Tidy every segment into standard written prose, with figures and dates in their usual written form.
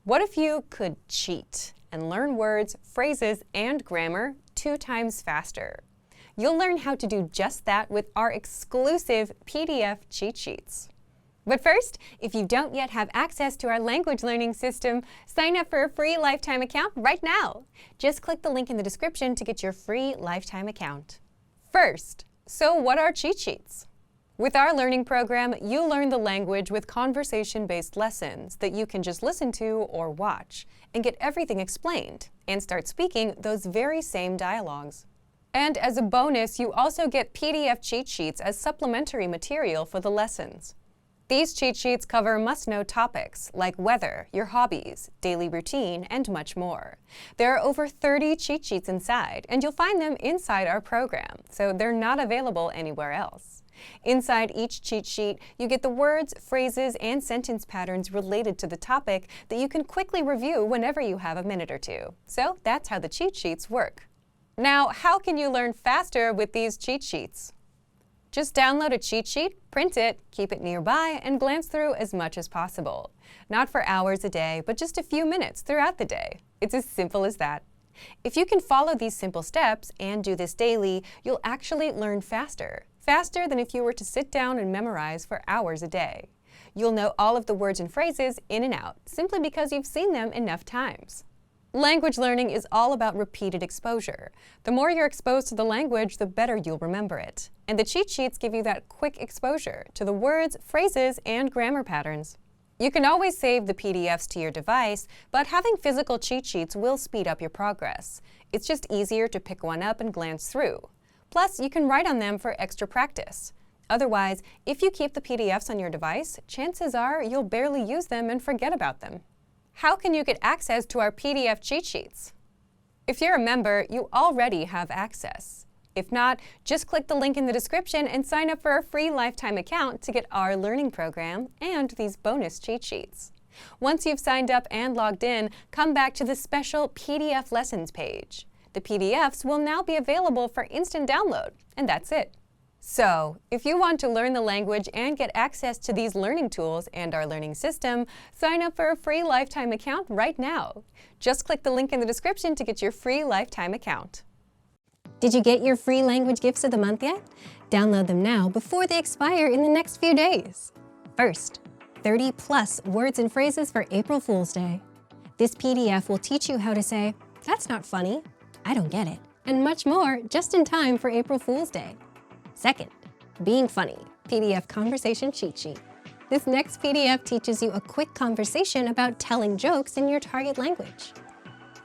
What if you could cheat and learn words, phrases, and grammar 2 times faster? You'll learn how to do just that with our exclusive PDF cheat sheets. But first, if you don't yet have access to our language learning system, sign up for a free lifetime account right now. Just click the link in the description to get your free lifetime account. First, so what are cheat sheets? With our learning program, you learn the language with conversation-based lessons that you can just listen to or watch and get everything explained and start speaking those very same dialogues. And as a bonus, you also get PDF cheat sheets as supplementary material for the lessons. These cheat sheets cover must-know topics like weather, your hobbies, daily routine, and much more. There are over 30 cheat sheets inside, and you'll find them inside our program, so they're not available anywhere else. Inside each cheat sheet, you get the words, phrases, and sentence patterns related to the topic that you can quickly review whenever you have a minute or two. So that's how the cheat sheets work. Now, how can you learn faster with these cheat sheets? Just download a cheat sheet, print it, keep it nearby, and glance through as much as possible. Not for hours a day, but just a few minutes throughout the day. It's as simple as that. If you can follow these simple steps and do this daily, you'll actually learn faster. Faster than if you were to sit down and memorize for hours a day. You'll know all of the words and phrases in and out, simply because you've seen them enough times. Language learning is all about repeated exposure. The more you're exposed to the language, the better you'll remember it. And the cheat sheets give you that quick exposure to the words, phrases, and grammar patterns. You can always save the PDFs to your device, but having physical cheat sheets will speed up your progress. It's just easier to pick one up and glance through. Plus, you can write on them for extra practice. Otherwise, if you keep the PDFs on your device, chances are you'll barely use them and forget about them. How can you get access to our PDF cheat sheets? If you're a member, you already have access. If not, just click the link in the description and sign up for a free lifetime account to get our learning program and these bonus cheat sheets. Once you've signed up and logged in, come back to the special PDF lessons page. The PDFs will now be available for instant download, and that's it. So, if you want to learn the language and get access to these learning tools and our learning system, sign up for a free lifetime account right now. Just click the link in the description to get your free lifetime account. Did you get your free language gifts of the month yet? Download them now before they expire in the next few days. First, 30+ words and phrases for April Fool's Day. This PDF will teach you how to say, "That's not funny," "I don't get it," and much more just in time for April Fool's Day. Second, Being Funny, PDF Conversation Cheat Sheet. This next PDF teaches you a quick conversation about telling jokes in your target language.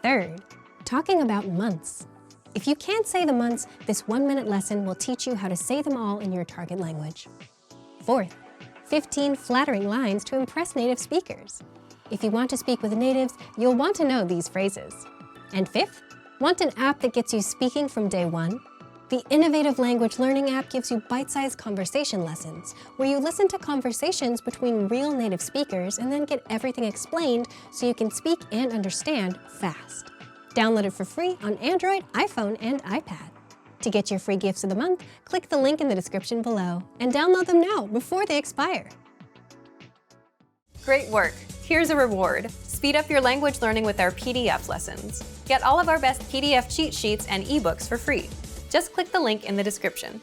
Third, Talking about months. If you can't say the months, this 1-minute lesson will teach you how to say them all in your target language. Fourth, 15 flattering lines to impress native speakers. If you want to speak with natives, you'll want to know these phrases. And fifth, want an app that gets you speaking from day one? The innovative language learning app gives you bite-sized conversation lessons, where you listen to conversations between real native speakers and then get everything explained so you can speak and understand fast. Download it for free on Android, iPhone, and iPad. To get your free gifts of the month, click the link in the description below and download them now before they expire. Great work! Here's a reward. Speed up your language learning with our PDF lessons. Get all of our best PDF cheat sheets and ebooks for free. Just click the link in the description.